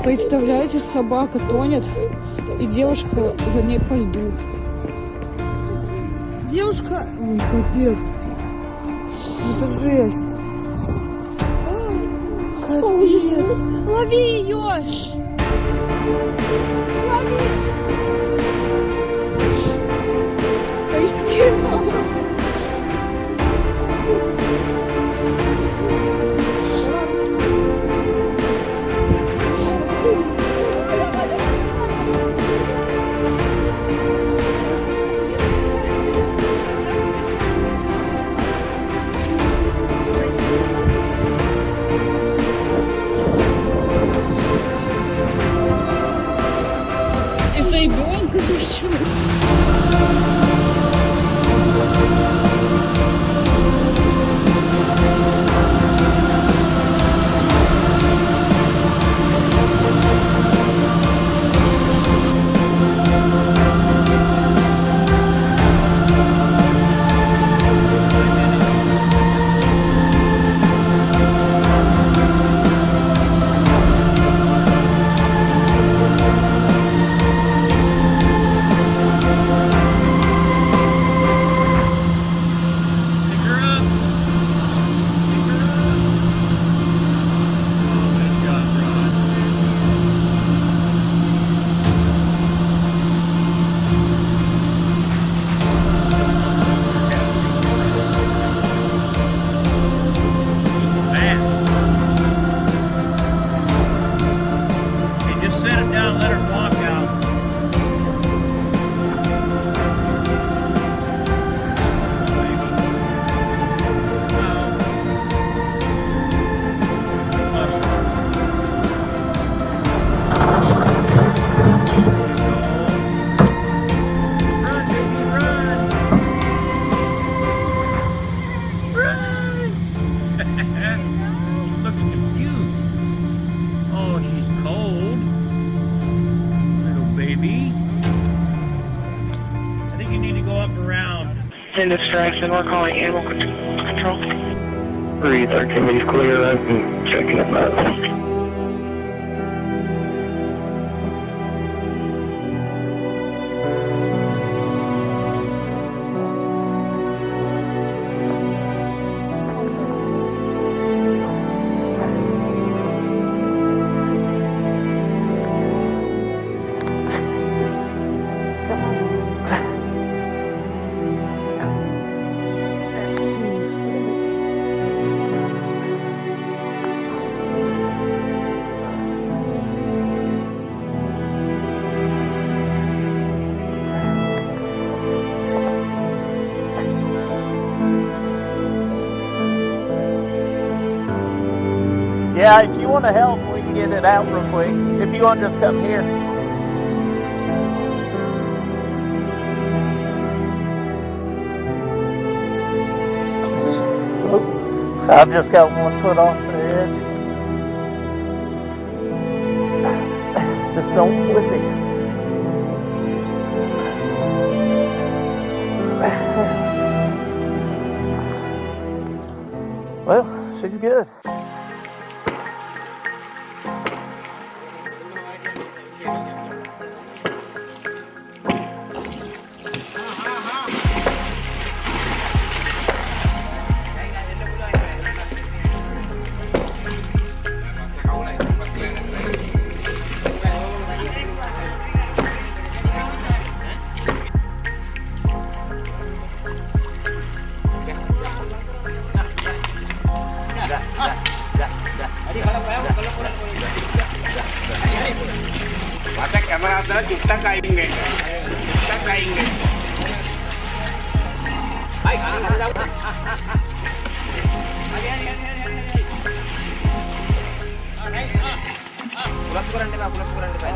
Представляете, собака тонет, и девушка за ней по льду. Девушка... Ой, капец. Это жесть. Капец. Лови ее! Лови! Естественно. Из-за ребенка причем. Distraction, we're calling animal control. 313 is clear, I'm checking it out. Yeah, if you want to help, we can get it out real quick. If you want to just come here. I've just got one foot off the edge. Just don't slip it. Well, she's good. Masa kamera adalah kita kainge. Kita kainge. Baik, pulang kurang deh, pulang kurang deh.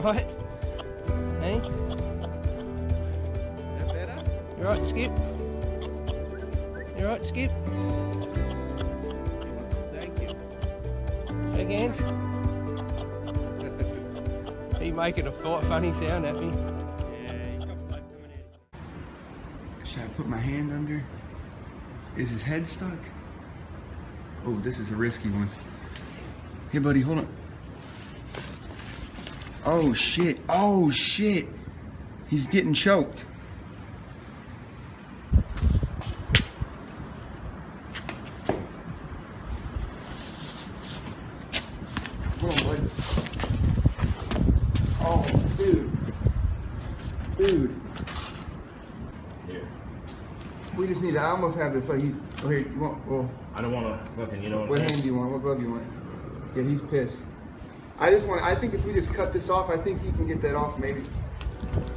alright? Hey? That better? You alright, Skip? You alright, Skip? Thank you. Shake hands. He making a funny sound at me. Should I put my hand under? Is his head stuck? Oh, this is a risky one. Hey, buddy, hold on. Oh, shit. Oh, shit. He's getting choked. Hold on, buddy. Oh, dude. Dude. We just need to, I almost have this, like he's, oh here, you want, well. I don't want to fucking, you know What hand do you want, what glove do you want? Yeah, he's pissed. I think if we just cut this off, I think he can get that off maybe.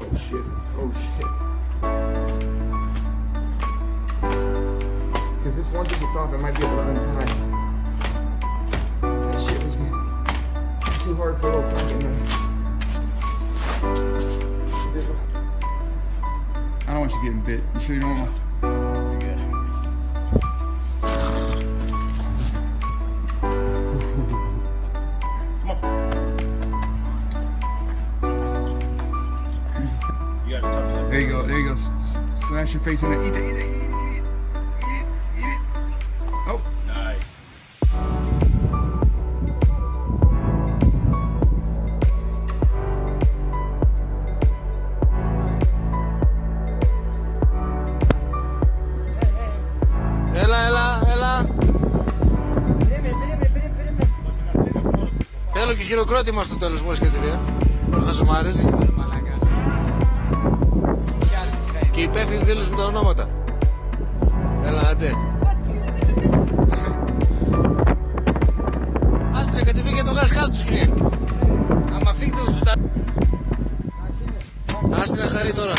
Oh shit, oh shit. Because this once it gets off, it might be able to untie. That shit was getting too hard for a little pocket knife. I don't want you getting bit. You sure you don't want to? There you go, there you go. Smash your face in it. Eat it, eat it, eat it, eat it, eat it. Oh. Nice. Έλα. Θέλω και χειροκρότημα στο τέλος μου, εσκετηρία. Χαζομάρες. Και υπεύθυνοι δήλωση με τα ονόματα. Έλα, άντε. Άστρε, κατεβεί και το γάζ κάτω του σκριν. Άμα φύγετε, σου τα... Άστρε, χαρεί τώρα.